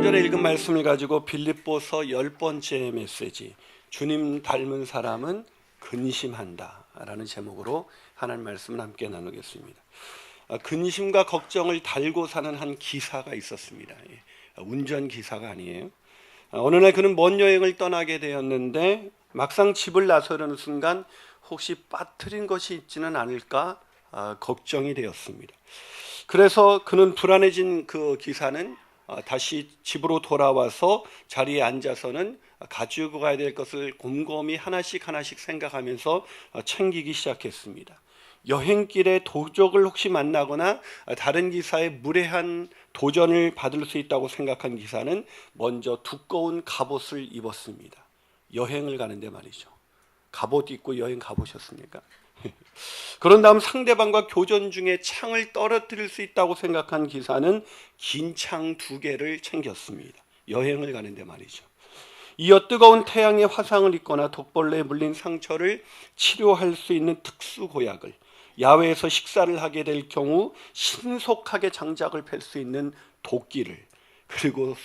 전에 읽은 말씀을 가지고 빌립보서 10번째 메시지, 주님 닮은 사람은 근심한다 라는 제목으로 하나님 말씀을 함께 나누겠습니다. 근심과 걱정을 달고 사는 한 기사가 있었습니다. 운전기사가 아니에요. 어느 날 그는 먼 여행을 떠나게 되었는데 막상 집을 나서려는 순간 혹시 빠뜨린 것이 있지는 않을까 걱정이 되었습니다. 그래서 그는 불안해진 그 기사는 다시 집으로 돌아와서 자리에 앉아서는 가지고 가야 될 것을 곰곰이 하나씩 생각하면서 챙기기 시작했습니다. 여행길에 도적을 혹시 만나거나 다른 기사의 무례한 도전을 받을 수 있다고 생각한 기사는 먼저 두꺼운 갑옷을 입었습니다. 여행을 가는데 말이죠. 갑옷 입고 여행 가보셨습니까? 그런 다음 상대방과 교전 중에 창을 떨어뜨릴 수 있다고 생각한 기사는 긴 창 2개를 챙겼습니다. 여행을 가는데 말이죠. 이어 뜨거운 태양의 화상을 입거나 독벌레에 물린 상처를 치료할 수 있는 특수 고약을, 야외에서 식사를 하게 될 경우 신속하게 장작을 팰 수 있는 도끼를, 그리고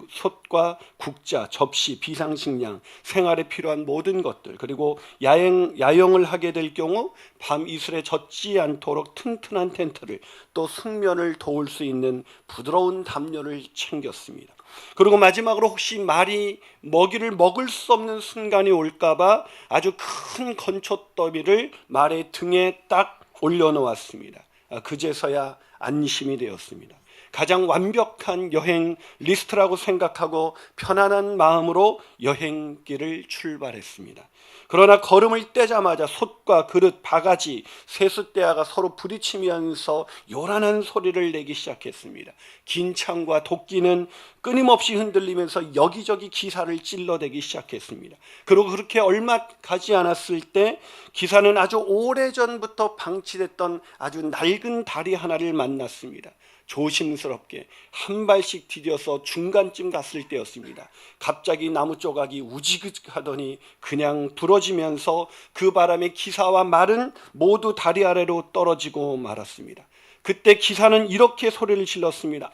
솥과 국자, 접시, 비상식량, 생활에 필요한 모든 것들, 그리고 야영을 하게 될 경우 밤 이슬에 젖지 않도록 튼튼한 텐트를, 또 숙면을 도울 수 있는 부드러운 담요를 챙겼습니다. 그리고 마지막으로 혹시 말이 먹이를 먹을 수 없는 순간이 올까봐 아주 큰 건초더미를 말의 등에 딱 올려놓았습니다. 그제서야 안심이 되었습니다. 가장 완벽한 여행 리스트라고 생각하고 편안한 마음으로 여행길을 출발했습니다. 그러나 걸음을 떼자마자 솥과 그릇, 바가지, 세숫대야가 서로 부딪히면서 요란한 소리를 내기 시작했습니다. 긴 창과 도끼는 끊임없이 흔들리면서 여기저기 기사를 찔러대기 시작했습니다. 그리고 그렇게 얼마 가지 않았을 때 기사는 아주 오래전부터 방치됐던 아주 낡은 다리 하나를 만났습니다. 조심스럽게 한 발씩 디뎌서 중간쯤 갔을 때였습니다. 갑자기 나무 조각이 우지그하더니 그냥 부러지면서 그 바람에 기사와 말은 모두 다리 아래로 떨어지고 말았습니다. 그때 기사는 이렇게 소리를 질렀습니다.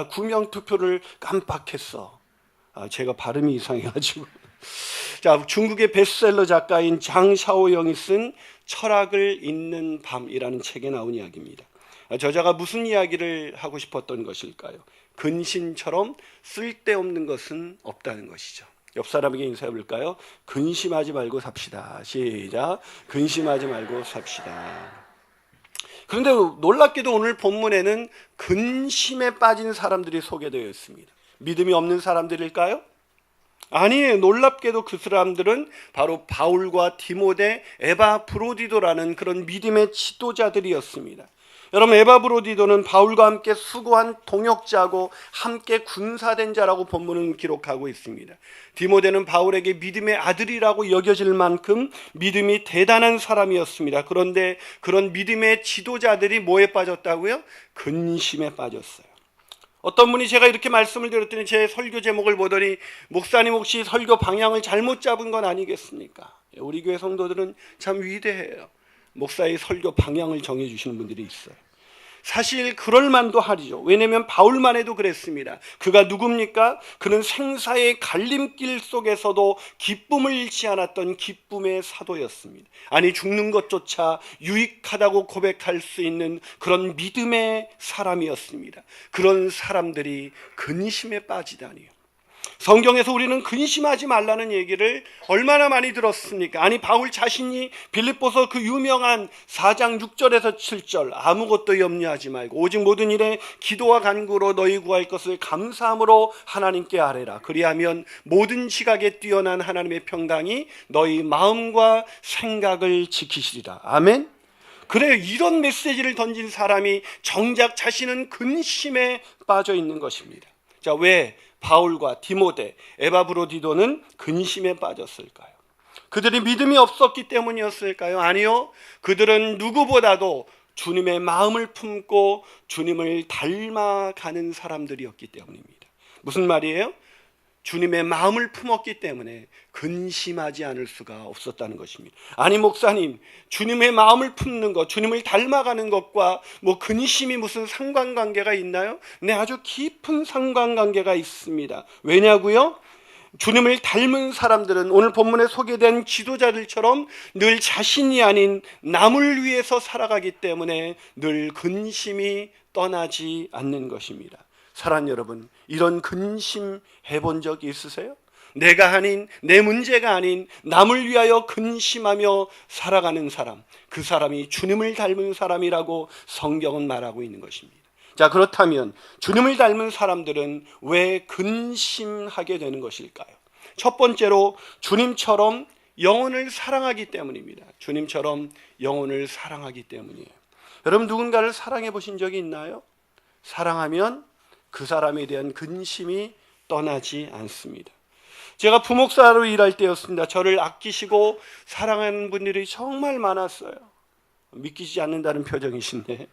구명투표를 깜빡했어. 제가 발음이 이상해가지고. 자, 중국의 베스트셀러 작가인 장 샤오영이 쓴 철학을 잊는 밤이라는 책에 나온 이야기입니다. 저자가 무슨 이야기를 하고 싶었던 것일까요? 근심처럼 쓸데없는 것은 없다는 것이죠. 옆 사람에게 인사해 볼까요? 근심하지 말고 삽시다. 시작. 근심하지 말고 삽시다. 그런데 놀랍게도 오늘 본문에는 근심에 빠진 사람들이 소개되어 있습니다. 믿음이 없는 사람들일까요? 아니에요. 놀랍게도 그 사람들은 바로 바울과 디모데, 에바브로디도라는 그런 믿음의 지도자들이었습니다. 여러분, 에바브로디도는 바울과 함께 수고한 동역자고 함께 군사된 자라고 본문은 기록하고 있습니다. 디모데는 바울에게 믿음의 아들이라고 여겨질 만큼 믿음이 대단한 사람이었습니다. 그런데 그런 믿음의 지도자들이 뭐에 빠졌다고요? 근심에 빠졌어요. 어떤 분이 제가 이렇게 말씀을 드렸더니 제 설교 제목을 보더니 목사님 혹시 설교 방향을 잘못 잡은 건 아니겠습니까? 우리 교회 성도들은 참 위대해요. 목사의 설교 방향을 정해주시는 분들이 있어요. 사실 그럴 만도 하리죠. 왜냐하면 바울만 해도 그랬습니다. 그가 누굽니까? 그는 생사의 갈림길 속에서도 기쁨을 잃지 않았던 기쁨의 사도였습니다. 아니, 죽는 것조차 유익하다고 고백할 수 있는 그런 믿음의 사람이었습니다. 그런 사람들이 근심에 빠지다니요. 성경에서 우리는 근심하지 말라는 얘기를 얼마나 많이 들었습니까? 아니, 바울 자신이 빌립보서 그 유명한 4장 6절에서 7절, 아무것도 염려하지 말고 오직 모든 일에 기도와 간구로 너희 구할 것을 감사함으로 하나님께 아뢰라. 그리하면 모든 지각에 뛰어난 하나님의 평강이 너희 마음과 생각을 지키시리라. 아멘. 그래요. 이런 메시지를 던진 사람이 정작 자신은 근심에 빠져 있는 것입니다. 자, 왜 바울과 디모데, 에바브로디도는 근심에 빠졌을까요? 그들이 믿음이 없었기 때문이었을까요? 아니요. 그들은 누구보다도 주님의 마음을 품고 주님을 닮아가는 사람들이었기 때문입니다. 무슨 말이에요? 주님의 마음을 품었기 때문에 근심하지 않을 수가 없었다는 것입니다. 아니 목사님, 주님의 마음을 품는 것, 주님을 닮아가는 것과 뭐 근심이 무슨 상관관계가 있나요? 네, 아주 깊은 상관관계가 있습니다. 왜냐고요? 주님을 닮은 사람들은 오늘 본문에 소개된 지도자들처럼 늘 자신이 아닌 남을 위해서 살아가기 때문에 늘 근심이 떠나지 않는 것입니다. 사랑하는 여러분, 이런 근심 해본 적이 있으세요? 내가 아닌, 내 문제가 아닌 남을 위하여 근심하며 살아가는 사람, 그 사람이 주님을 닮은 사람이라고 성경은 말하고 있는 것입니다. 자, 그렇다면 주님을 닮은 사람들은 왜 근심하게 되는 것일까요? 첫 번째로 주님처럼 영혼을 사랑하기 때문입니다. 주님처럼 영혼을 사랑하기 때문이에요. 여러분, 누군가를 사랑해 보신 적이 있나요? 사랑하면 그 사람에 대한 근심이 떠나지 않습니다. 제가 부목사로 일할 때였습니다. 저를 아끼시고 사랑하는 분들이 정말 많았어요. 믿기지 않는다는 표정이신데,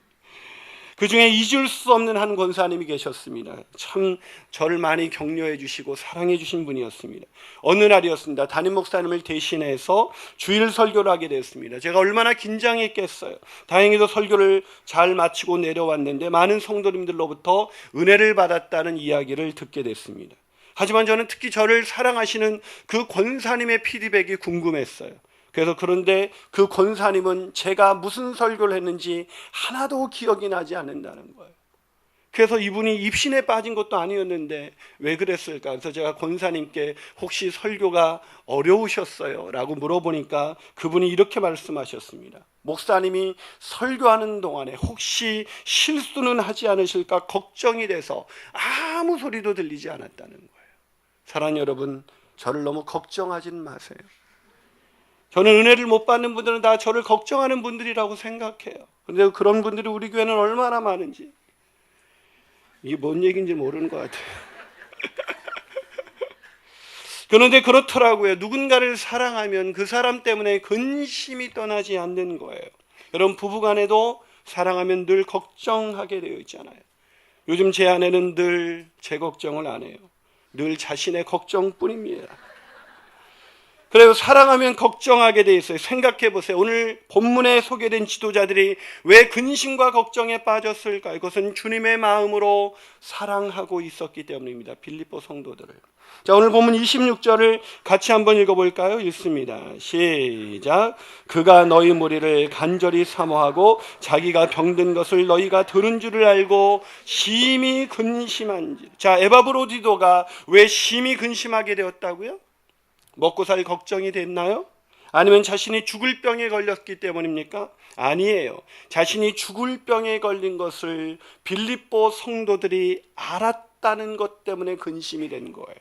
그 중에 잊을 수 없는 한 권사님이 계셨습니다. 참 저를 많이 격려해 주시고 사랑해 주신 분이었습니다. 어느 날이었습니다. 담임 목사님을 대신해서 주일 설교를 하게 됐습니다. 제가 얼마나 긴장했겠어요. 다행히도 설교를 잘 마치고 내려왔는데 많은 성도님들로부터 은혜를 받았다는 이야기를 듣게 됐습니다. 하지만 저는 특히 저를 사랑하시는 그 권사님의 피드백이 궁금했어요. 그래서 그런데 그 권사님은 제가 무슨 설교를 했는지 하나도 기억이 나지 않는다는 거예요. 그래서 이분이 입신에 빠진 것도 아니었는데 왜 그랬을까? 그래서 제가 권사님께 혹시 설교가 어려우셨어요? 라고 물어보니까 그분이 이렇게 말씀하셨습니다. 목사님이 설교하는 동안에 혹시 실수는 하지 않으실까 걱정이 돼서 아무 소리도 들리지 않았다는 거예요. 사랑하는 여러분, 저를 너무 걱정하진 마세요. 저는 은혜를 못 받는 분들은 다 저를 걱정하는 분들이라고 생각해요. 그런데 그런 분들이 우리 교회는 얼마나 많은지, 이게 뭔 얘기인지 모르는 것 같아요. 그런데 그렇더라고요. 누군가를 사랑하면 그 사람 때문에 근심이 떠나지 않는 거예요. 여러분, 부부간에도 사랑하면 늘 걱정하게 되어 있잖아요. 요즘 제 아내는 늘 제 걱정을 안 해요. 늘 자신의 걱정뿐입니다. 그래서 사랑하면 걱정하게 돼 있어요. 생각해 보세요. 오늘 본문에 소개된 지도자들이 왜 근심과 걱정에 빠졌을까요? 이것은 주님의 마음으로 사랑하고 있었기 때문입니다. 빌립보 성도들을. 자, 오늘 본문 26절을 같이 한번 읽어볼까요? 읽습니다. 시작. 그가 너희 무리를 간절히 사모하고 자기가 병든 것을 너희가 들은 줄을 알고 심히 근심한지. 자, 에바브로디도가 왜 심히 근심하게 되었다고요? 먹고 살 걱정이 됐나요? 아니면 자신이 죽을 병에 걸렸기 때문입니까? 아니에요. 자신이 죽을 병에 걸린 것을 빌립보 성도들이 알았다는 것 때문에 근심이 된 거예요.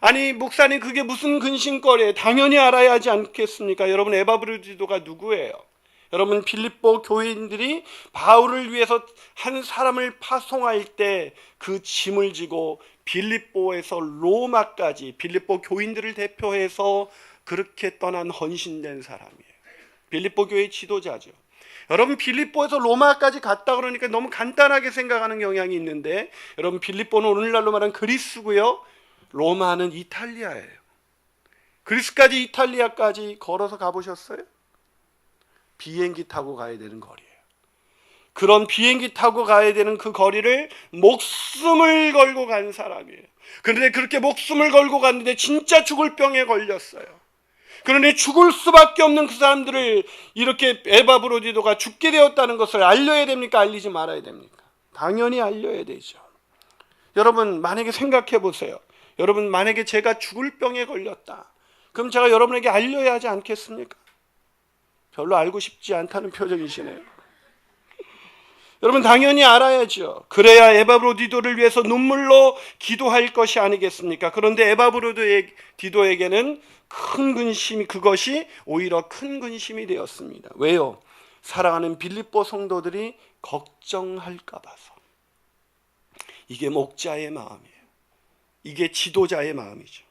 아니 목사님, 그게 무슨 근심거리예요? 당연히 알아야 하지 않겠습니까? 여러분, 에바브로디도가 누구예요? 여러분, 빌립보 교인들이 바울을 위해서 한 사람을 파송할 때 그 짐을 지고 빌립보에서 로마까지 빌립보 교인들을 대표해서 그렇게 떠난 헌신된 사람이에요. 빌립보 교회 지도자죠. 여러분, 빌립보에서 로마까지 갔다 그러니까 너무 간단하게 생각하는 경향이 있는데, 여러분, 빌립보는 오늘날로 말하는 그리스고요, 로마는 이탈리아예요. 그리스까지 이탈리아까지 걸어서 가보셨어요? 비행기 타고 가야 되는 거리예요. 그런 비행기 타고 가야 되는 그 거리를 목숨을 걸고 간 사람이에요. 그런데 그렇게 목숨을 걸고 갔는데 진짜 죽을 병에 걸렸어요. 그런데 죽을 수밖에 없는 그 사람들을 이렇게 에바브로디도가 죽게 되었다는 것을 알려야 됩니까? 알리지 말아야 됩니까? 당연히 알려야 되죠. 여러분, 만약에 생각해 보세요. 여러분, 만약에 제가 죽을 병에 걸렸다, 그럼 제가 여러분에게 알려야 하지 않겠습니까? 별로 알고 싶지 않다는 표정이시네요. 여러분, 당연히 알아야죠. 그래야 에바브로디도를 위해서 눈물로 기도할 것이 아니겠습니까? 그런데 에바브로디도에게는 큰 근심이, 그것이 오히려 큰 근심이 되었습니다. 왜요? 사랑하는 빌립보 성도들이 걱정할까 봐서. 이게 목자의 마음이에요. 이게 지도자의 마음이죠.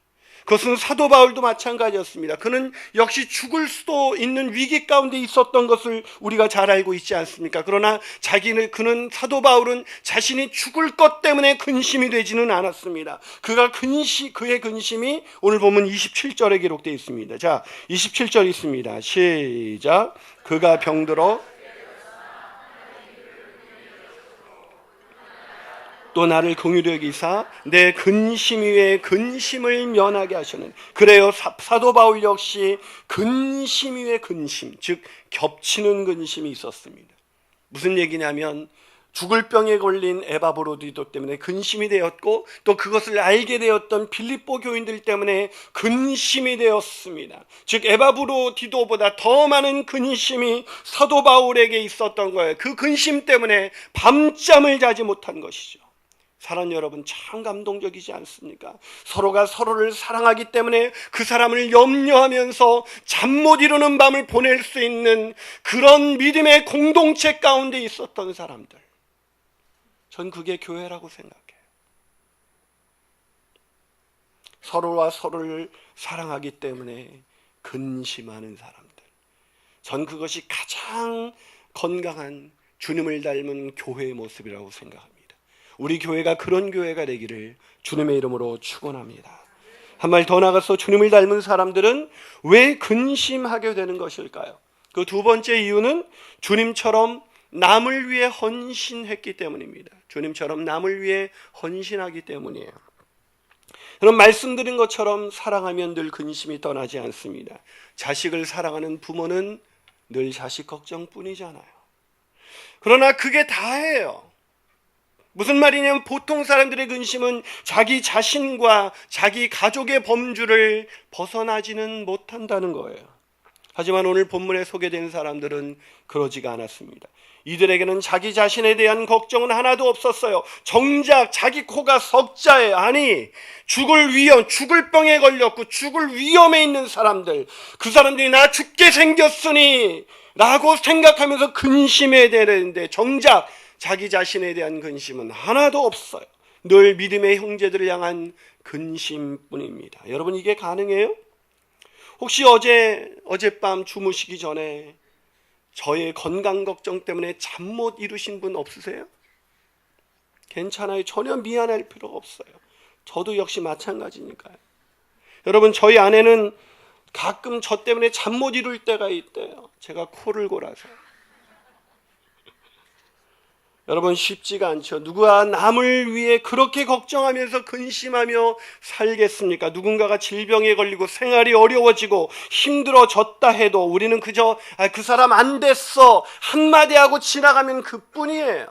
그것은 사도 바울도 마찬가지였습니다. 그는 역시 죽을 수도 있는 위기 가운데 있었던 것을 우리가 잘 알고 있지 않습니까? 그러나 그는 사도 바울은 자신이 죽을 것 때문에 근심이 되지는 않았습니다. 그의 근심이 오늘 보면 27절에 기록되어 있습니다. 자, 27절 있습니다. 시작. 그가 병들어 또 나를 긍휼히 여기사 내 근심 위에 근심을 면하게 하시는. 그래요, 사도 바울 역시 근심 위에 근심, 즉 겹치는 근심이 있었습니다. 무슨 얘기냐면 죽을 병에 걸린 에바브로디도 때문에 근심이 되었고, 또 그것을 알게 되었던 빌립보 교인들 때문에 근심이 되었습니다. 즉 에바브로디도보다 더 많은 근심이 사도 바울에게 있었던 거예요. 그 근심 때문에 밤잠을 자지 못한 것이죠. 사랑 여러분, 참 감동적이지 않습니까? 서로가 서로를 사랑하기 때문에 그 사람을 염려하면서 잠 못 이루는 밤을 보낼 수 있는 그런 믿음의 공동체 가운데 있었던 사람들, 전 그게 교회라고 생각해요. 서로와 서로를 사랑하기 때문에 근심하는 사람들, 전 그것이 가장 건강한 주님을 닮은 교회의 모습이라고 생각합니다. 우리 교회가 그런 교회가 되기를 주님의 이름으로 축원합니다. 한 말 더 나가서 주님을 닮은 사람들은 왜 근심하게 되는 것일까요? 그 두 번째 이유는 주님처럼 남을 위해 헌신했기 때문입니다. 주님처럼 남을 위해 헌신하기 때문이에요. 그럼 말씀드린 것처럼 사랑하면 늘 근심이 떠나지 않습니다. 자식을 사랑하는 부모는 늘 자식 걱정뿐이잖아요. 그러나 그게 다예요. 무슨 말이냐면 보통 사람들의 근심은 자기 자신과 자기 가족의 범주를 벗어나지는 못한다는 거예요. 하지만 오늘 본문에 소개된 사람들은 그러지가 않았습니다. 이들에게는 자기 자신에 대한 걱정은 하나도 없었어요. 정작 자기 코가 석자에, 아니 죽을 병에 걸렸고 죽을 위험에 있는 사람들, 그 사람들이 나 죽게 생겼으니 라고 생각하면서 근심해야 되는데 정작 자기 자신에 대한 근심은 하나도 없어요. 늘 믿음의 형제들을 향한 근심뿐입니다. 여러분, 이게 가능해요? 혹시 어젯밤 주무시기 전에 저의 건강 걱정 때문에 잠 못 이루신 분 없으세요? 괜찮아요. 전혀 미안할 필요가 없어요. 저도 역시 마찬가지니까요. 여러분, 저희 아내는 가끔 저 때문에 잠 못 이룰 때가 있대요. 제가 코를 골아서. 여러분, 쉽지가 않죠. 누가 남을 위해 그렇게 걱정하면서 근심하며 살겠습니까? 누군가가 질병에 걸리고 생활이 어려워지고 힘들어졌다 해도 우리는 그저 그 사람 안 됐어 한마디 하고 지나가면 그뿐이에요.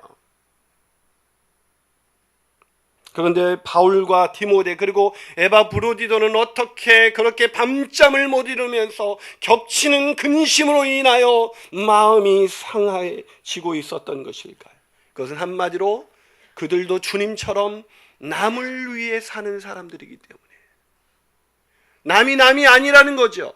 그런데 바울과 디모데 그리고 에바브로디도는 어떻게 그렇게 밤잠을 못 이루면서 겹치는 근심으로 인하여 마음이 상해지고 있었던 것일까요? 그것은 한마디로 그들도 주님처럼 남을 위해 사는 사람들이기 때문에 남이 아니라는 거죠.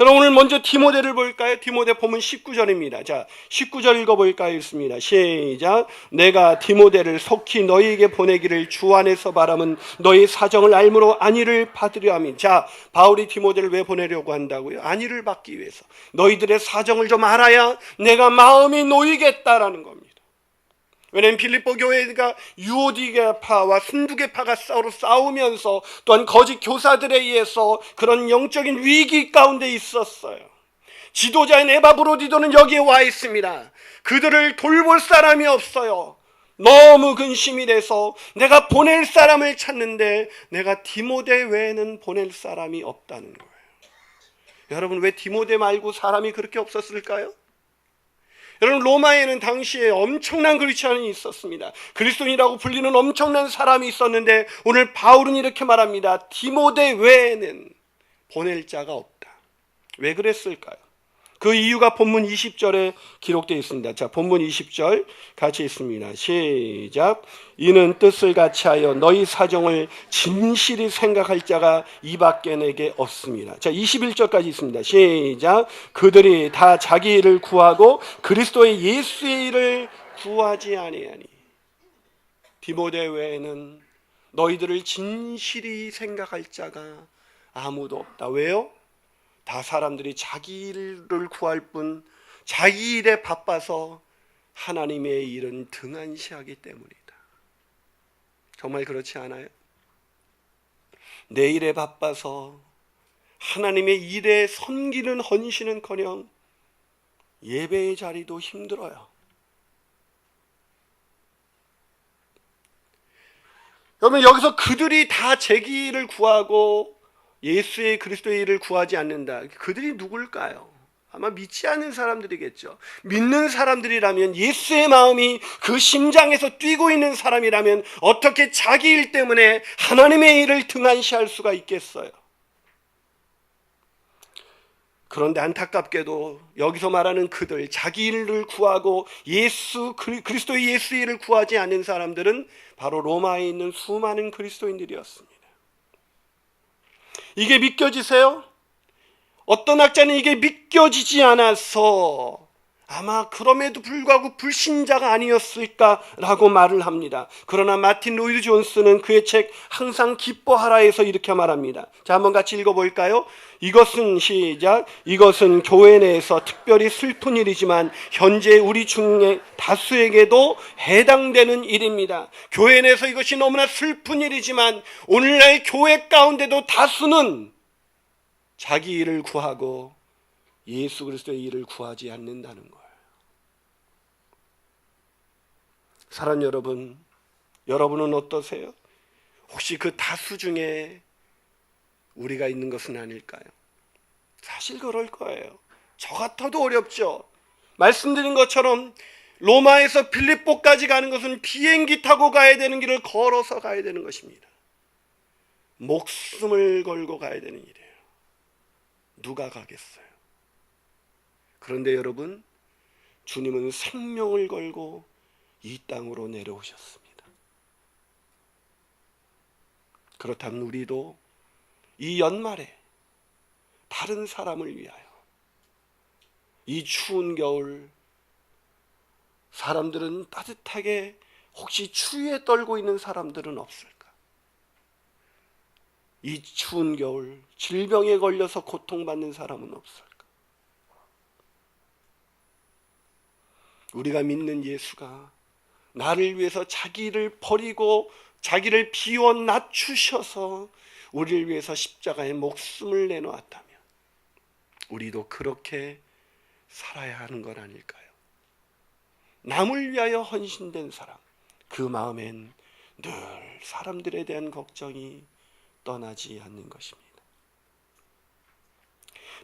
여러분, 오늘 먼저 디모데를 볼까요? 디모데 보면 19절입니다. 자, 19절 읽어볼까요? 읽습니다. 시작. 내가 디모데를 속히 너희에게 보내기를 주 안에서 바람은 너희 사정을 알므로 안위를 받으려 함이. 자, 바울이 디모데를 왜 보내려고 한다고요? 안위를 받기 위해서. 너희들의 사정을 좀 알아야 내가 마음이 놓이겠다라는 겁니다. 왜냐하면 빌립보 교회가 유오디게파와 순두계파가 서로 싸우면서 또한 거짓 교사들에 의해서 그런 영적인 위기 가운데 있었어요. 지도자인 에바브로디도는 여기에 와 있습니다. 그들을 돌볼 사람이 없어요. 너무 근심이 돼서 내가 보낼 사람을 찾는데 내가 디모데 외에는 보낼 사람이 없다는 거예요. 여러분, 왜 디모데 말고 사람이 그렇게 없었을까요? 여러분, 로마에는 당시에 엄청난 그리스도인이 있었습니다. 그리스도인이라고 불리는 엄청난 사람이 있었는데 오늘 바울은 이렇게 말합니다. 디모데 외에는 보낼 자가 없다. 왜 그랬을까요? 그 이유가 본문 20절에 기록되어 있습니다. 자, 본문 20절 같이 있습니다. 시작. 이는 뜻을 같이 하여 너희 사정을 진실히 생각할 자가 이밖에 내게 없습니다. 자, 21절까지 있습니다. 시작. 그들이 다 자기 일을 구하고 그리스도의 예수의 일을 구하지 아니하니. 디모데 외에는 너희들을 진실이 생각할 자가 아무도 없다. 왜요? 다 사람들이 자기 일을 구할 뿐 자기 일에 바빠서 하나님의 일은 등한시하기 때문이다. 정말 그렇지 않아요? 내 일에 바빠서 하나님의 일에 섬기는 헌신은커녕 예배의 자리도 힘들어요. 여러분, 여기서 그들이 다 자기 일을 구하고 예수의 그리스도의 일을 구하지 않는다. 그들이 누굴까요? 아마 믿지 않는 사람들이겠죠. 믿는 사람들이라면, 예수의 마음이 그 심장에서 뛰고 있는 사람이라면 어떻게 자기 일 때문에 하나님의 일을 등한시할 수가 있겠어요? 그런데 안타깝게도 여기서 말하는 그들, 자기 일을 구하고 그리스도의 예수의 일을 구하지 않는 사람들은 바로 로마에 있는 수많은 그리스도인들이었습니다. 이게 믿겨지세요? 어떤 학자는 이게 믿겨지지 않아서 아마 그럼에도 불구하고 불신자가 아니었을까라고 말을 합니다. 그러나 마틴 로이드 존스는 그의 책 항상 기뻐하라에서 이렇게 말합니다. 자, 한번 같이 읽어볼까요? 이것은 교회 내에서 특별히 슬픈 일이지만 현재 우리 중에 다수에게도 해당되는 일입니다. 교회 내에서 이것이 너무나 슬픈 일이지만 오늘날 교회 가운데도 다수는 자기 일을 구하고 예수 그리스도의 일을 구하지 않는다는 거예요. 사랑 여러분, 여러분은 어떠세요? 혹시 그 다수 중에 우리가 있는 것은 아닐까요? 사실 그럴 거예요. 저 같아도 어렵죠. 말씀드린 것처럼 로마에서 빌립보까지 가는 것은 비행기 타고 가야 되는 길을 걸어서 가야 되는 것입니다. 목숨을 걸고 가야 되는 일이에요. 누가 가겠어요? 그런데 여러분, 주님은 생명을 걸고 이 땅으로 내려오셨습니다. 그렇다면 우리도 이 연말에 다른 사람을 위하여, 이 추운 겨울 사람들은 따뜻하게, 혹시 추위에 떨고 있는 사람들은 없을까? 이 추운 겨울 질병에 걸려서 고통받는 사람은 없을까? 우리가 믿는 예수가 나를 위해서 자기를 버리고 자기를 비워 낮추셔서 우리를 위해서 십자가에 목숨을 내놓았다면 우리도 그렇게 살아야 하는 건 아닐까요? 남을 위하여 헌신된 사람, 그 마음엔 늘 사람들에 대한 걱정이 떠나지 않는 것입니다.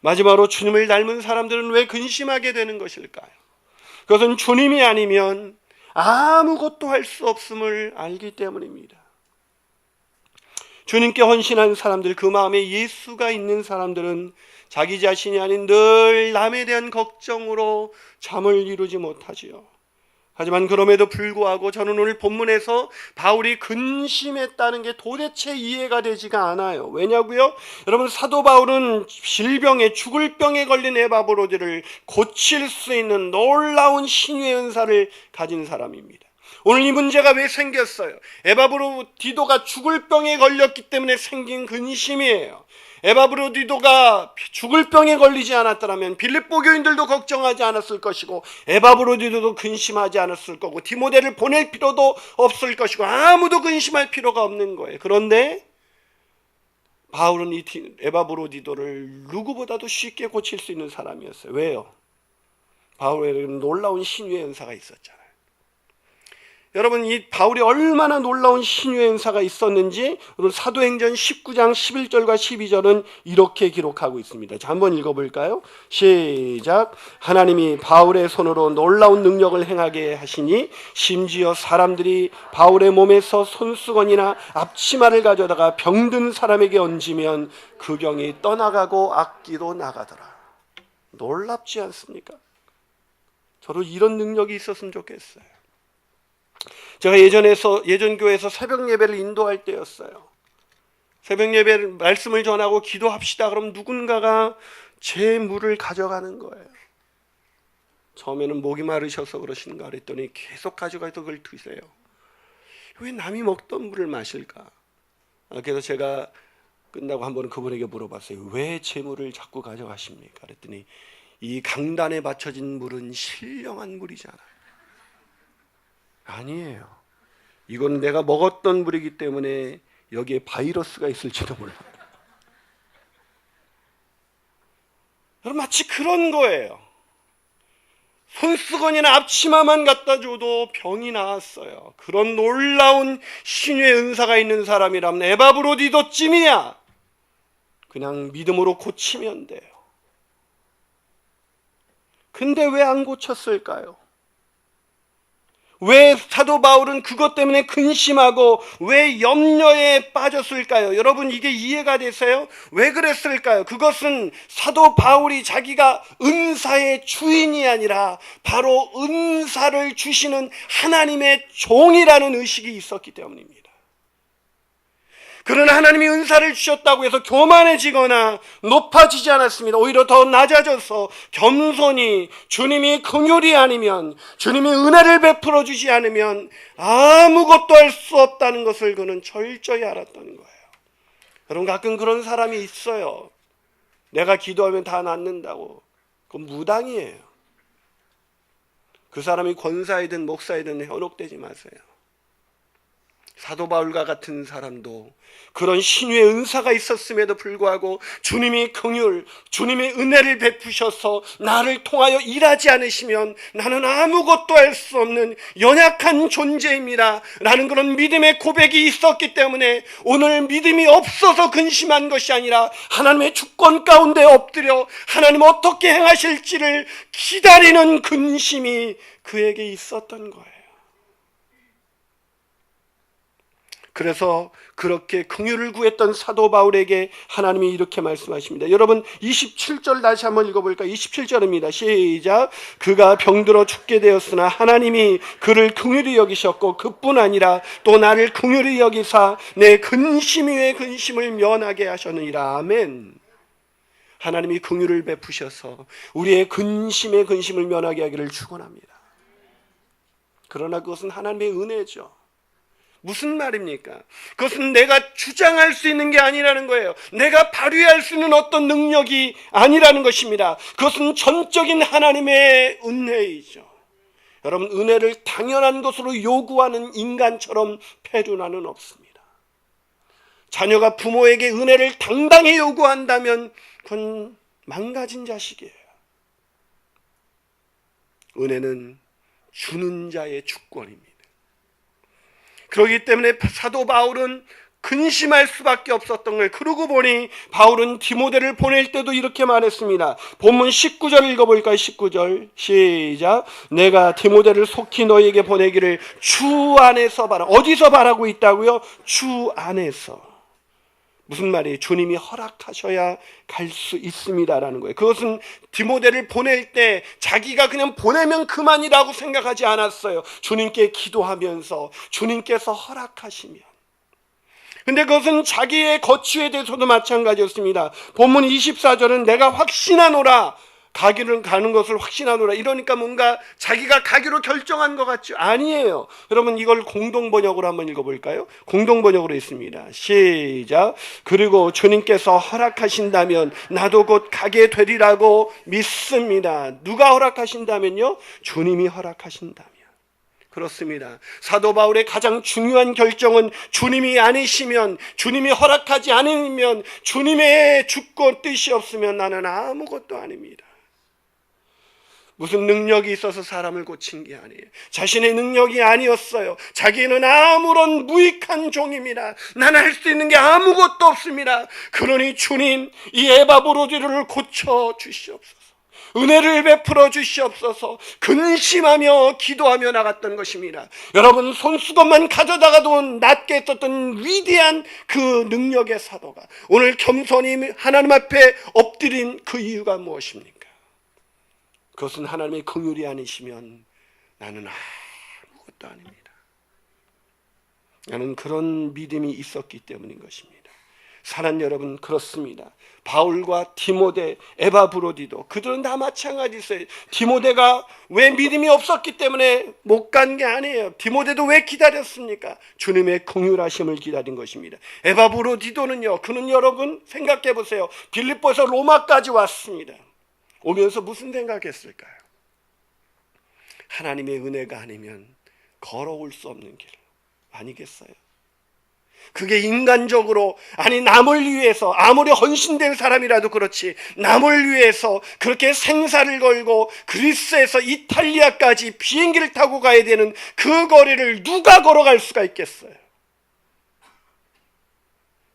마지막으로 주님을 닮은 사람들은 왜 근심하게 되는 것일까요? 그것은 주님이 아니면 아무것도 할 수 없음을 알기 때문입니다. 주님께 헌신한 사람들, 그 마음에 예수가 있는 사람들은 자기 자신이 아닌 늘 남에 대한 걱정으로 잠을 이루지 못하지요. 하지만 그럼에도 불구하고 저는 오늘 본문에서 바울이 근심했다는 게 도대체 이해가 되지가 않아요. 왜냐고요? 여러분, 사도 바울은 질병에, 죽을 병에 걸린 에바브로디를 고칠 수 있는 놀라운 신유의 은사를 가진 사람입니다. 오늘 이 문제가 왜 생겼어요? 에바브로디도가 죽을 병에 걸렸기 때문에 생긴 근심이에요. 에바브로디도가 죽을 병에 걸리지 않았더라면 빌립보 교인들도 걱정하지 않았을 것이고 에바브로디도도 근심하지 않았을 거고 디모데를 보낼 필요도 없을 것이고 아무도 근심할 필요가 없는 거예요. 그런데 바울은 이 에바브로디도를 누구보다도 쉽게 고칠 수 있는 사람이었어요. 왜요? 바울에게는 놀라운 신유의 은사가 있었잖아요. 여러분, 이 바울이 얼마나 놀라운 신유의 은사가 있었는지 사도행전 19장 11절과 12절은 이렇게 기록하고 있습니다. 자, 한번 읽어볼까요? 시작. 하나님이 바울의 손으로 놀라운 능력을 행하게 하시니 심지어 사람들이 바울의 몸에서 손수건이나 앞치마를 가져다가 병든 사람에게 얹으면 그 병이 떠나가고 악기도 나가더라. 놀랍지 않습니까? 저도 이런 능력이 있었으면 좋겠어요. 제가 예전 교회에서 새벽 예배를 인도할 때였어요. 새벽 예배를 말씀을 전하고 기도합시다. 그럼 누군가가 제 물을 가져가는 거예요. 처음에는 목이 마르셔서 그러신가 그랬더니 계속 가져가서 그걸 드세요. 왜 남이 먹던 물을 마실까? 그래서 제가 끝나고 한번 그분에게 물어봤어요. 왜 제 물을 자꾸 가져가십니까? 그랬더니 이 강단에 받쳐진 물은 신령한 물이잖아요. 아니에요. 이건 내가 먹었던 물이기 때문에 여기에 바이러스가 있을지도 몰라요. 여러분, 마치 그런 거예요. 손수건이나 앞치마만 갖다 줘도 병이 나았어요. 그런 놀라운 신유의 은사가 있는 사람이라면 에바브로디도쯤이야 그냥 믿음으로 고치면 돼요. 근데 왜 안 고쳤을까요? 왜 사도 바울은 그것 때문에 근심하고 왜 염려에 빠졌을까요? 여러분, 이게 이해가 되세요? 왜 그랬을까요? 그것은 사도 바울이 자기가 은사의 주인이 아니라 바로 은사를 주시는 하나님의 종이라는 의식이 있었기 때문입니다. 그러나 하나님이 은사를 주셨다고 해서 교만해지거나 높아지지 않았습니다. 오히려 더 낮아져서 겸손히 주님이 긍휼이 아니면, 주님이 은혜를 베풀어 주지 않으면 아무것도 할 수 없다는 것을 그는 철저히 알았다는 거예요. 여러분, 가끔 그런 사람이 있어요. 내가 기도하면 다 낫는다고. 그건 무당이에요. 그 사람이 권사이든 목사이든 현혹되지 마세요. 사도 바울과 같은 사람도 그런 신유의 은사가 있었음에도 불구하고 주님이 긍휼, 주님의 은혜를 베푸셔서 나를 통하여 일하지 않으시면 나는 아무것도 할 수 없는 연약한 존재입니다 라는 그런 믿음의 고백이 있었기 때문에 오늘 믿음이 없어서 근심한 것이 아니라 하나님의 주권 가운데 엎드려 하나님 어떻게 행하실지를 기다리는 근심이 그에게 있었던 거예요. 그래서 그렇게 긍휼을 구했던 사도 바울에게 하나님이 이렇게 말씀하십니다. 여러분, 27절 다시 한번 읽어볼까요? 27절입니다. 시작. 그가 병들어 죽게 되었으나 하나님이 그를 긍휼히 여기셨고 그뿐 아니라 또 나를 긍휼히 여기사 내 근심 위에 근심을 면하게 하셨느니라. 아멘. 하나님이 긍휼을 베푸셔서 우리의 근심의 근심을 면하게 하기를 축원합니다. 그러나 그것은 하나님의 은혜죠. 무슨 말입니까? 그것은 내가 주장할 수 있는 게 아니라는 거예요. 내가 발휘할 수 있는 어떤 능력이 아니라는 것입니다. 그것은 전적인 하나님의 은혜이죠. 여러분, 은혜를 당연한 것으로 요구하는 인간처럼 페루나는 없습니다. 자녀가 부모에게 은혜를 당당히 요구한다면 그건 망가진 자식이에요. 은혜는 주는 자의 주권입니다. 그렇기 때문에 사도 바울은 근심할 수밖에 없었던 거예요. 그러고 보니 바울은 디모데를 보낼 때도 이렇게 말했습니다. 본문 19절 읽어볼까요? 19절 시작. 내가 디모데를 속히 너에게 보내기를 주 안에서 바라. 어디서 바라고 있다고요? 주 안에서. 무슨 말이에요? 주님이 허락하셔야 갈 수 있습니다라는 거예요. 그것은 디모데를 보낼 때 자기가 그냥 보내면 그만이라고 생각하지 않았어요. 주님께 기도하면서 주님께서 허락하시면. 근데 그것은 자기의 거취에 대해서도 마찬가지였습니다. 본문 24절은 내가 확신하노라. 가기를 가는 것을 확신하노라. 이러니까 뭔가 자기가 가기로 결정한 것 같죠? 아니에요. 여러분, 이걸 공동번역으로 한번 읽어볼까요? 공동번역으로 있습니다. 시작. 그리고 주님께서 허락하신다면 나도 곧 가게 되리라고 믿습니다. 누가 허락하신다면요? 주님이 허락하신다면. 그렇습니다. 사도 바울의 가장 중요한 결정은 주님이 아니시면, 주님이 허락하지 않으면, 주님의 주권 뜻이 없으면 나는 아무것도 아닙니다. 무슨 능력이 있어서 사람을 고친 게 아니에요. 자신의 능력이 아니었어요. 자기는 아무런 무익한 종입니다. 나는 할 수 있는 게 아무것도 없습니다. 그러니 주님, 이 에바브로디를 고쳐 주시옵소서. 은혜를 베풀어 주시옵소서. 근심하며 기도하며 나갔던 것입니다. 여러분, 손수건만 가져다가도 낫게 했었던 위대한 그 능력의 사도가 오늘 겸손히 하나님 앞에 엎드린 그 이유가 무엇입니까? 그것은 하나님의 긍휼이 아니시면 나는 아무것도 아닙니다. 나는 그런 믿음이 있었기 때문인 것입니다. 사랑하는 여러분, 그렇습니다. 바울과 디모데, 에바브로디도 그들은 다 마찬가지였어요. 디모데가 왜 믿음이 없었기 때문에 못 간 게 아니에요. 디모데도 왜 기다렸습니까? 주님의 긍휼하심을 기다린 것입니다. 에바브로디도는요, 그는 여러분 생각해 보세요. 빌립보에서 로마까지 왔습니다. 오면서 무슨 생각했을까요? 하나님의 은혜가 아니면 걸어올 수 없는 길 아니겠어요? 그게 인간적으로, 아니 남을 위해서 아무리 헌신된 사람이라도 그렇지, 남을 위해서 그렇게 생사를 걸고 그리스에서 이탈리아까지 비행기를 타고 가야 되는 그 거리를 누가 걸어갈 수가 있겠어요?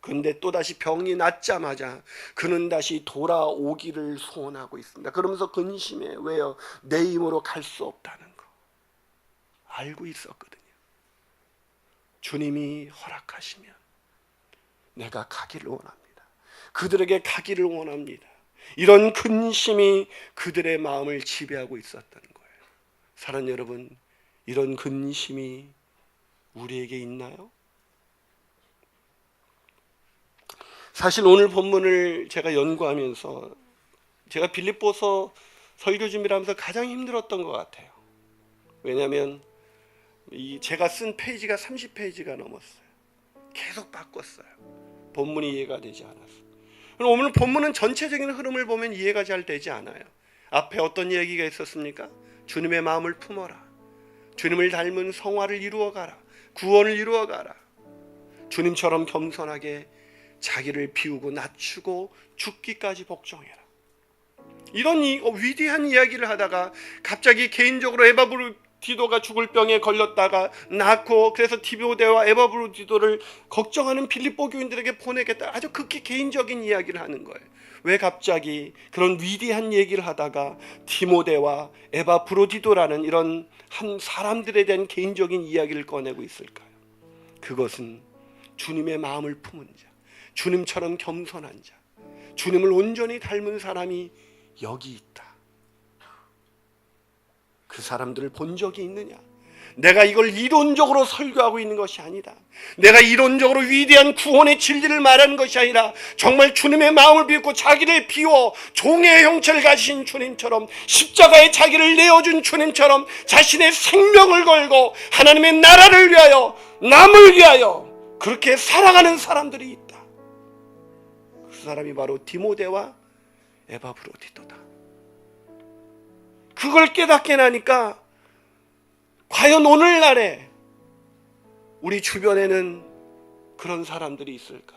근데 또다시 병이 낫자마자 그는 다시 돌아오기를 소원하고 있습니다. 그러면서 근심해. 왜요? 내 힘으로 갈 수 없다는 거 알고 있었거든요. 주님이 허락하시면 내가 가기를 원합니다. 그들에게 가기를 원합니다. 이런 근심이 그들의 마음을 지배하고 있었다는 거예요. 사랑하는 여러분, 이런 근심이 우리에게 있나요? 사실 오늘 본문을 제가 연구하면서 제가 빌립보서 설교 준비를 하면서 가장 힘들었던 것 같아요. 왜냐하면 제가 쓴 페이지가 30페이지가 넘었어요. 계속 바꿨어요. 본문이 이해가 되지 않았어요. 그럼 오늘 본문은 전체적인 흐름을 보면 이해가 잘 되지 않아요. 앞에 어떤 이야기가 있었습니까? 주님의 마음을 품어라. 주님을 닮은 성화를 이루어가라. 구원을 이루어가라. 주님처럼 겸손하게 자기를 비우고 낮추고 죽기까지 복종해라. 이런 위대한 이야기를 하다가 갑자기 개인적으로 에바브로디도가 죽을 병에 걸렸다가 낫고, 그래서 디모데와 에바브로디도를 걱정하는 빌립보 교인들에게 보내겠다. 아주 극히 개인적인 이야기를 하는 거예요. 왜 갑자기 그런 위대한 얘기를 하다가 디모데와 에바브로디도라는 이런 한 사람들에 대한 개인적인 이야기를 꺼내고 있을까요? 그것은 주님의 마음을 품은 자, 주님처럼 겸손한 자, 주님을 온전히 닮은 사람이 여기 있다. 그 사람들을 본 적이 있느냐? 내가 이걸 이론적으로 설교하고 있는 것이 아니다. 내가 이론적으로 위대한 구원의 진리를 말하는 것이 아니라 정말 주님의 마음을 비우고 자기를 비워 종의 형체를 가지신 주님처럼, 십자가에 자기를 내어준 주님처럼 자신의 생명을 걸고 하나님의 나라를 위하여, 남을 위하여 그렇게 살아가는 사람들이 있다. 그 사람이 바로 디모데와 에바브로디도다. 그걸 깨닫게 나니까 과연 오늘날에 우리 주변에는 그런 사람들이 있을까?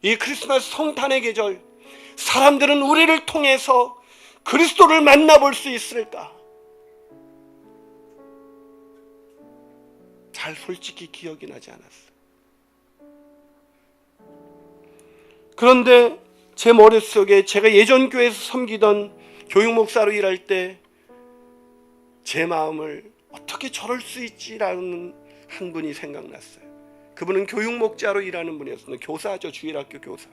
이 크리스마스 성탄의 계절, 사람들은 우리를 통해서 그리스도를 만나볼 수 있을까? 잘 솔직히 기억이 나지 않았어요. 그런데 제 머릿속에 제가 예전 교회에서 섬기던 교육 목사로 일할 때 제 마음을 어떻게 저럴 수 있지라는 한 분이 생각났어요. 그분은 교육 목자로 일하는 분이었습니다. 교사죠. 주일학교 교사.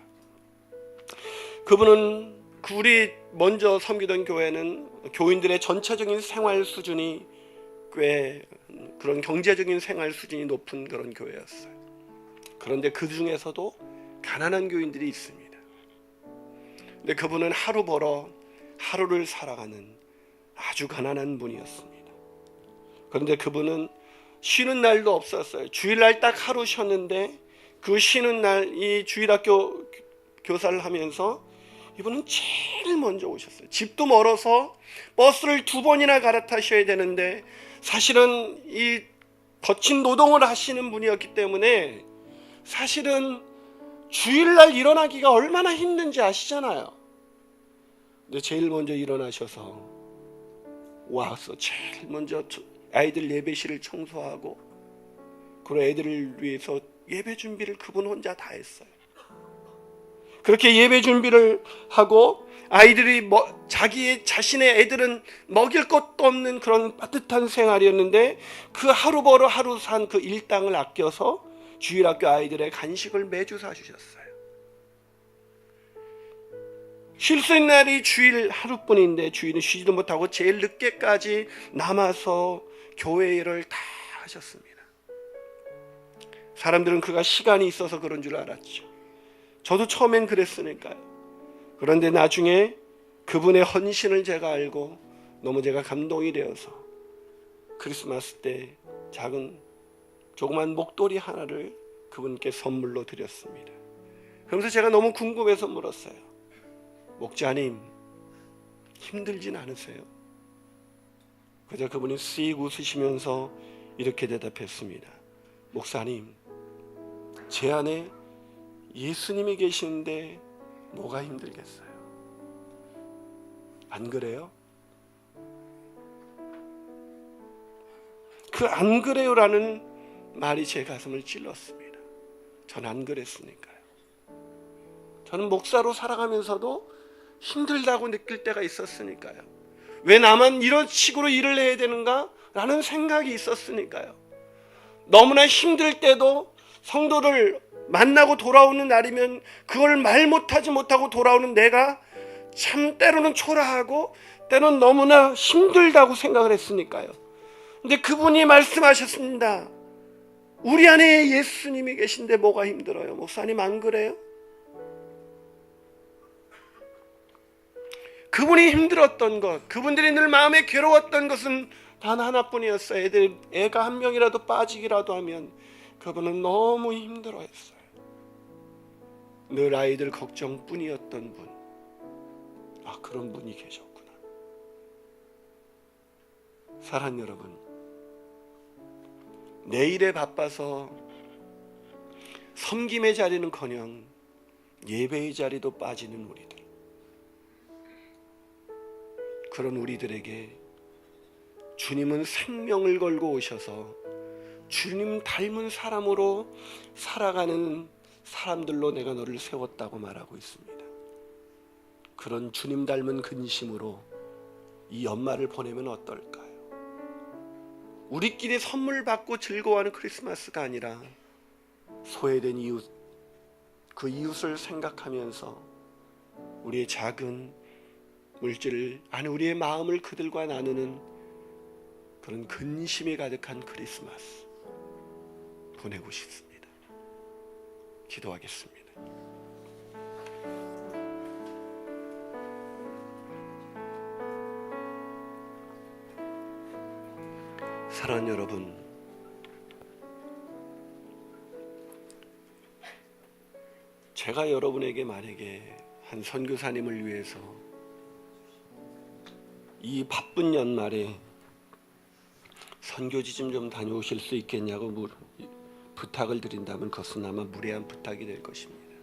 그분은 우리 먼저 섬기던 교회는 교인들의 전체적인 생활 수준이 꽤 그런 경제적인 생활 수준이 높은 그런 교회였어요. 그런데 그 중에서도 가난한 교인들이 있습니다. 근데 그분은 하루 벌어 하루를 살아가는 아주 가난한 분이었습니다. 그런데 그분은 쉬는 날도 없었어요. 주일날 딱 하루 쉬었는데 그 쉬는 날 이 주일학교 교사를 하면서 이분은 제일 먼저 오셨어요. 집도 멀어서 버스를 2번이나 갈아타셔야 되는데, 사실은 이 거친 노동을 하시는 분이었기 때문에 사실은 주일날 일어나기가 얼마나 힘든지 아시잖아요. 근데 제일 먼저 일어나셔서 와서 제일 먼저 아이들 예배실을 청소하고, 그리고 애들을 위해서 예배 준비를 그분 혼자 다 했어요. 그렇게 예배 준비를 하고 아이들이 자신의 애들은 먹일 것도 없는 그런 따뜻한 생활이었는데, 그 하루 벌어 하루 산 그 일당을 아껴서 주일학교 아이들의 간식을 매주 사주셨어요. 쉴 수 있는 날이 주일 하루뿐인데 주일은 쉬지도 못하고 제일 늦게까지 남아서 교회 일을 다 하셨습니다. 사람들은 그가 시간이 있어서 그런 줄 알았죠. 저도 처음엔 그랬으니까요. 그런데 나중에 그분의 헌신을 제가 알고 너무 제가 감동이 되어서 크리스마스 때 작은 조그만 목도리 하나를 그분께 선물로 드렸습니다. 그러면서 제가 너무 궁금해서 물었어요. 목자님, 힘들진 않으세요? 그저 그분이 씩 웃으시면서 이렇게 대답했습니다. 목사님, 제 안에 예수님이 계시는데 뭐가 힘들겠어요? 안 그래요? 그 안 그래요라는 말이 제 가슴을 찔렀습니다. 전 안 그랬으니까요. 저는 목사로 살아가면서도 힘들다고 느낄 때가 있었으니까요. 왜 나만 이런 식으로 일을 해야 되는가? 라는 생각이 있었으니까요. 너무나 힘들 때도 성도를 만나고 돌아오는 날이면 그걸 말 못하지 못하고 돌아오는 내가 참 때로는 초라하고 때로는 너무나 힘들다고 생각을 했으니까요. 근데 그분이 말씀하셨습니다. 우리 안에 예수님이 계신데 뭐가 힘들어요? 목사님 안 그래요? 그분이 힘들었던 것, 그분들이 늘 마음에 괴로웠던 것은 단 하나뿐이었어요. 애가 한 명이라도 빠지기라도 하면 그분은 너무 힘들어했어요. 늘 아이들 걱정뿐이었던 분. 아, 그런 분이 계셨구나. 사랑하는 여러분, 내일에 바빠서 섬김의 자리는커녕 예배의 자리도 빠지는 우리들, 그런 우리들에게 주님은 생명을 걸고 오셔서 주님 닮은 사람으로 살아가는 사람들로 내가 너를 세웠다고 말하고 있습니다. 그런 주님 닮은 근심으로 이 연말을 보내면 어떨까요? 우리끼리 선물 받고 즐거워하는 크리스마스가 아니라 소외된 이웃, 그 이웃을 생각하면서 우리의 작은 물질을, 아니 우리의 마음을 그들과 나누는 그런 근심이 가득한 크리스마스 보내고 싶습니다. 기도하겠습니다. 사랑하는 여러분, 제가 여러분에게 만약에 한 선교사님을 위해서 이 바쁜 연말에 선교지 좀 다녀오실 수 있겠냐고 부탁을 드린다면 그것은 아마 무례한 부탁이 될 것입니다.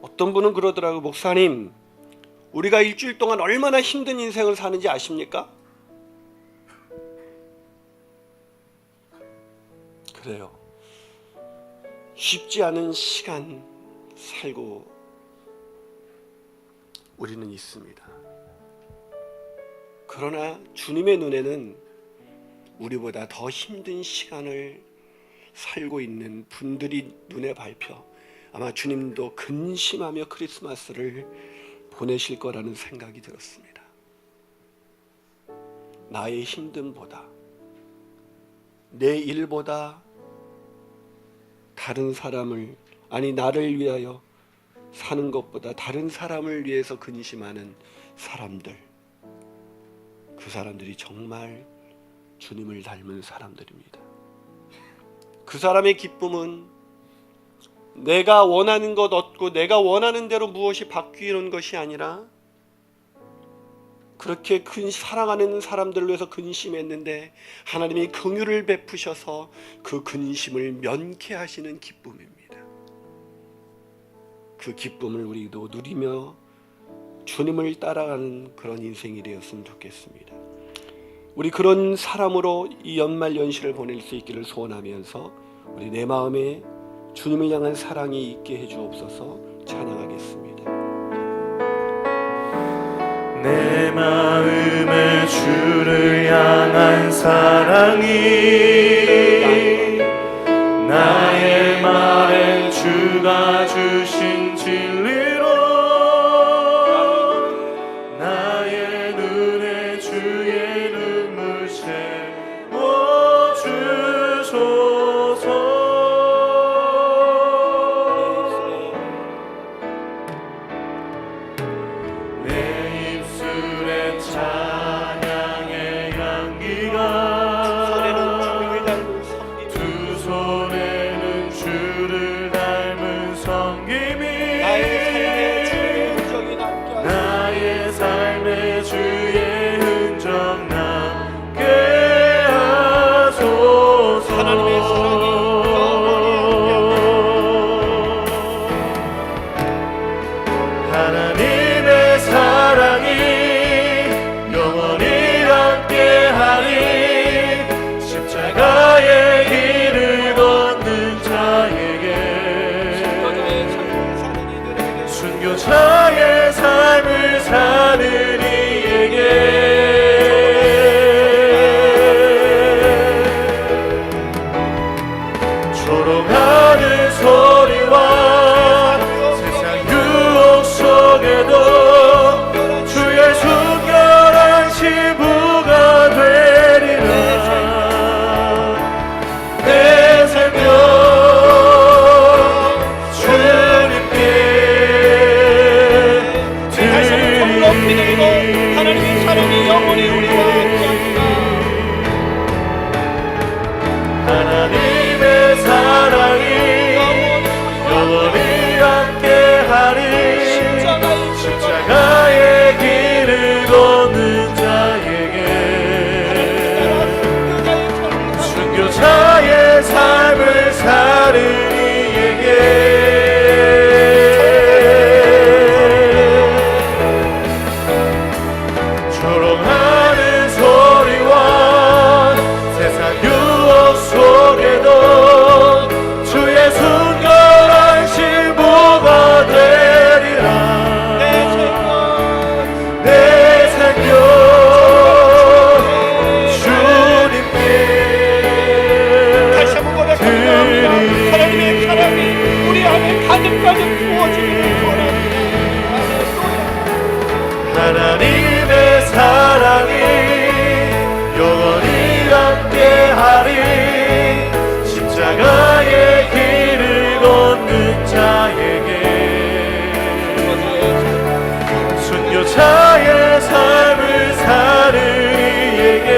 어떤 분은 그러더라고요. 목사님, 우리가 일주일 동안 얼마나 힘든 인생을 사는지 아십니까? 그래요. 쉽지 않은 시간 살고 우리는 있습니다. 그러나 주님의 눈에는 우리보다 더 힘든 시간을 살고 있는 분들이 눈에 밟혀 아마 주님도 근심하며 크리스마스를 보내실 거라는 생각이 들었습니다. 나의 힘듦보다, 내 일보다 다른 사람을, 아니 나를 위하여 사는 것보다 다른 사람을 위해서 근심하는 사람들, 그 사람들이 정말 주님을 닮은 사람들입니다. 그 사람의 기쁨은 내가 원하는 것 얻고 내가 원하는 대로 무엇이 바뀌는 것이 아니라 그렇게 사랑하는 사람들을 위해서 근심했는데 하나님이 긍휼을 베푸셔서 그 근심을 면케하시는 기쁨입니다. 그 기쁨을 우리도 누리며 주님을 따라가는 그런 인생이 되었으면 좋겠습니다. 우리 그런 사람으로 이 연말 연시를 보낼 수 있기를 소원하면서 우리 내 마음에 주님을 향한 사랑이 있게 해주옵소서. 찬양하겠습니다. 내 마음에 주를 향한 사랑이 나의 말에 주가 주신 진리로 나의 눈에 주의 눈물 채워주소서. 사는 이에게 조롱하는 소리와 세상 유혹 속에도 주의 순결한 신부가 되리라. 내 생명 주님께 다시 한번 고백합니다. 하나님의 사랑이 우리 안에 가득가득 부어지기를 원합니다. 하나님의 사랑이 영원히 함께하리. 십자가의 길을 걷는 자에게 순교자의 삶을 사는 이에게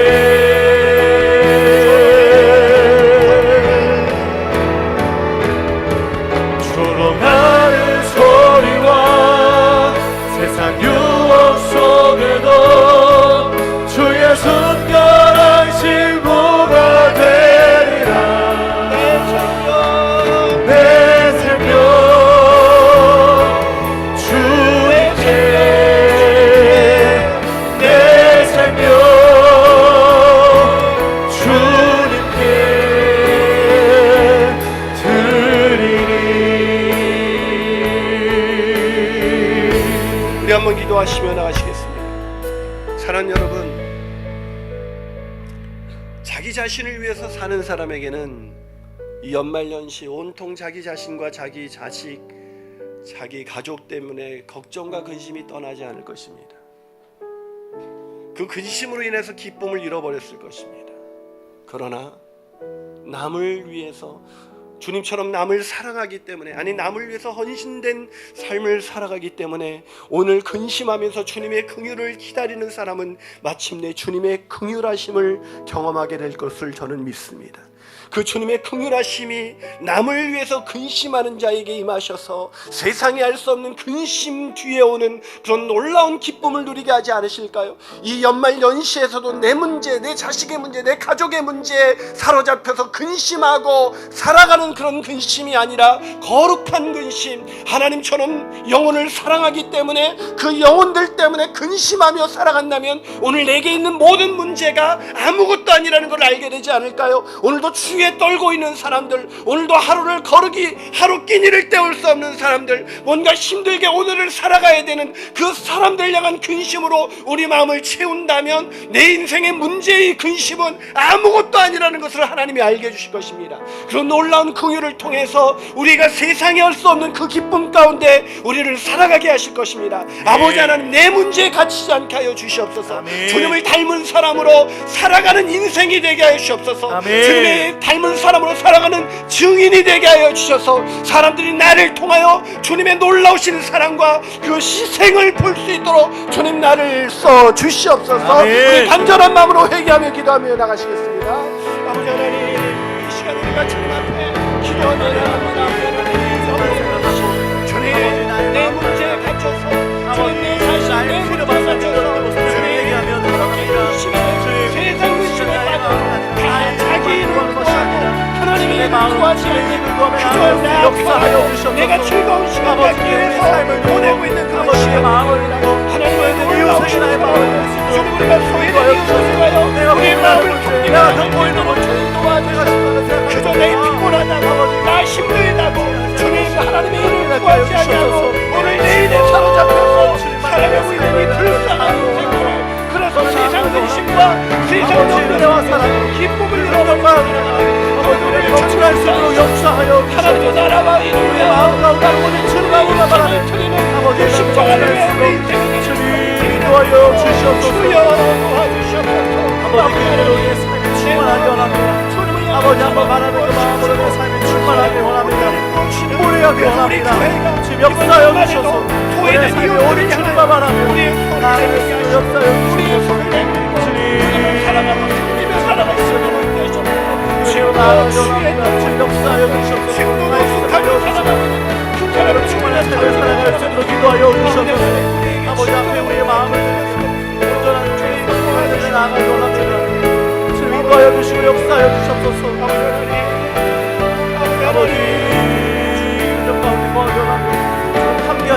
조롱하는 소리와 세상 유혹 속에도 주의 순결한 신부가 되리라. 내 생명 주님께 내 생명 주님께 드리리. 우리 한번 기도하시며 나가시겠습니다. 사랑하는 여러분, 자기 자신을 위해서 사는 사람에게는 이 연말연시 온통 자기 자신과 자기 자식, 자기 가족 때문에 걱정과 근심이 떠나지 않을 것입니다. 그 근심으로 인해서 기쁨을 잃어버렸을 것입니다. 그러나 남을 위해서, 주님처럼 남을 사랑하기 때문에, 아니 남을 위해서 헌신된 삶을 살아가기 때문에 오늘 근심하면서 주님의 긍휼을 기다리는 사람은 마침내 주님의 긍휼하심을 경험하게 될 것을 저는 믿습니다. 그 주님의 긍휼하심이 남을 위해서 근심하는 자에게 임하셔서 세상에 알 수 없는 근심 뒤에 오는 그런 놀라운 기쁨을 누리게 하지 않으실까요? 이 연말 연시에서도 내 문제, 내 자식의 문제, 내 가족의 문제에 사로잡혀서 근심하고 살아가는 그런 근심이 아니라 거룩한 근심, 하나님처럼 영혼을 사랑하기 때문에 그 영혼들 때문에 근심하며 살아간다면 오늘 내게 있는 모든 문제가 아무것도 아니라는 걸 알게 되지 않을까요? 오늘도 주위에 떨고 있는 사람들, 오늘도 하루를 거르기, 하루 끼니를 때울 수 없는 사람들, 뭔가 힘들게 오늘을 살아가야 되는 그 사람들 향한 근심으로 우리 마음을 채운다면 내 인생의 문제의 근심은 아무것도 아니라는 것을 하나님이 알게 해주실 것입니다. 그런 놀라운 긍휼을 통해서 우리가 세상에 할 수 없는 그 기쁨 가운데 우리를 살아가게 하실 것입니다. 아버지 하나님, 내 문제에 갇히지 않게 하여 주시옵소서. 주님을 닮은 사람으로 살아가는 인생이 되게 하여 주시옵소서. 주님의 닮은 사람으로 살아가는 증인이 되게 하여 주셔서 사람들이 나를 통하여 주님의 놀라우신 사랑과 그 희생을 볼 수 있도록 주님 나를 써 주시옵소서. 우리 간절한 마음으로 회개하며 기도하며 나가시겠습니다. 아버지 하나님, 이 시간 우리가 주님 앞에 기도하며 나갑니다. 주님, 내 문제에 갇혀서 주님, 내 자신, 내 문제에 갇혀서 주님, 세상 근심에 빠져 다 자기 일을 구하고 하나님의 일을 구하지 않는 그저 내 역사하여 내가 즐거운 시간 갖기 위해서 보내고 있는 그런 시간을 하나님의 놀라우신 마음을 주님, 우리가 소외되는 이웃을가요 우리의 마음을 겪고 있는 것을 도와주시고 그저 내 피곤하다고 나 힘들다고 주님 하나님의 일을 구하지 아니하고 오늘 내일에 사로잡혀서 살아가고 있는 이 불쌍한 인생들을, 그래서 세상 근심과 세상 정도와 사랑 기쁨을 잃어버리는 오늘 넘쳐날 수 있도록 역사하여 하나님의 나라와 이루의 마음과 오늘 즐거움을 드리는 아버지 십자가를 위해 주님 인도하여 주시옵소서. 주여 도와주시옵소서. 아버지 그대로 우리의 삶이 충만하게 원합니다. 아버지 한번 말하는 그 마음으로 내 삶이 충만하게 원합니다. 모래하게 원합니다. 지금 역사여 주셔서 우리의 삶이 오늘 주님과 말하며 나를 역사여 주시옵소서. 주님 사랑하고 주님의 사랑을 쓰도록 주여 나를 원합니다. 주님 역사여 주셔서 나의 익숙하여 그 사람을 충만한 삶을 살아갈 수 있도록 기도하여 주셔서 아버지 앞에 우리의 마음을 온전한 주님과 하늘에 나아가기 원합니다. 주님 인도하여 주시고 역사하여 주옵소서. 아버지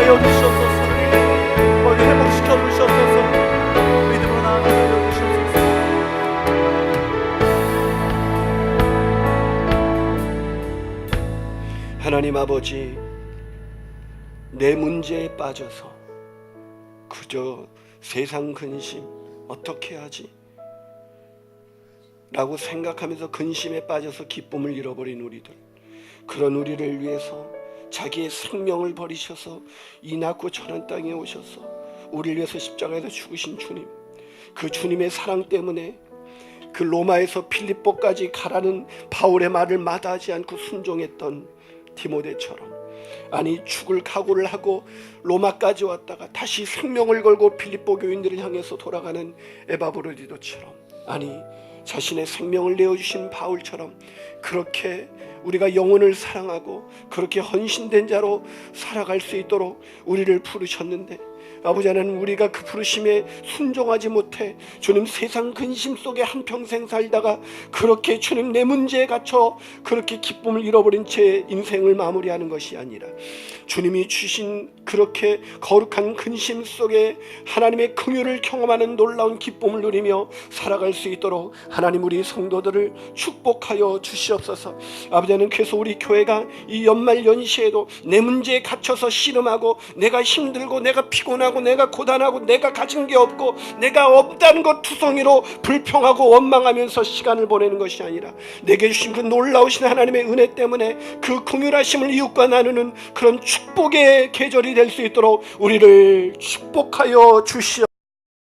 하여 주시옵소서. 모두 회복시켜 주시옵소서. 믿음으로 나아가여 주시옵소서. 하나님 아버지, 내 문제에 빠져서 그저 세상 근심 어떻게 하지? 라고 생각하면서 근심에 빠져서 기쁨을 잃어버린 우리들, 그런 우리를 위해서 자기의 생명을 버리셔서 이 낮고 천한 땅에 오셔서 우리를 위해서 십자가에서 죽으신 주님, 그 주님의 사랑 때문에 그 로마에서 빌립보까지 가라는 바울의 말을 마다하지 않고 순종했던 디모데처럼, 아니 죽을 각오를 하고 로마까지 왔다가 다시 생명을 걸고 빌립보 교인들을 향해서 돌아가는 에바브로디도처럼, 아니 자신의 생명을 내어주신 바울처럼 그렇게 우리가 영혼을 사랑하고 그렇게 헌신된 자로 살아갈 수 있도록 우리를 부르셨는데, 아버지 하나님, 우리가 그 부르심에 순종하지 못해 주님 세상 근심 속에 한평생 살다가 그렇게 주님 내 문제에 갇혀 그렇게 기쁨을 잃어버린 채 인생을 마무리하는 것이 아니라, 주님이 주신 그렇게 거룩한 근심 속에 하나님의 긍휼을 경험하는 놀라운 기쁨을 누리며 살아갈 수 있도록 하나님 우리 성도들을 축복하여 주시옵소서. 아버지 하나님, 그래서 우리 교회가 이 연말 연시에도 내 문제에 갇혀서 씨름하고 내가 힘들고 내가 피곤하고 내가 고단하고 내가 가진 게 없고 내가 없다는 것 투성이로 불평하고 원망하면서 시간을 보내는 것이 아니라, 내게 주신 그 놀라우신 하나님의 은혜 때문에 그 긍휼하심을 이웃과 나누는 그런 축복의 계절이 될 수 있도록 우리를 축복하여 주시옵소서.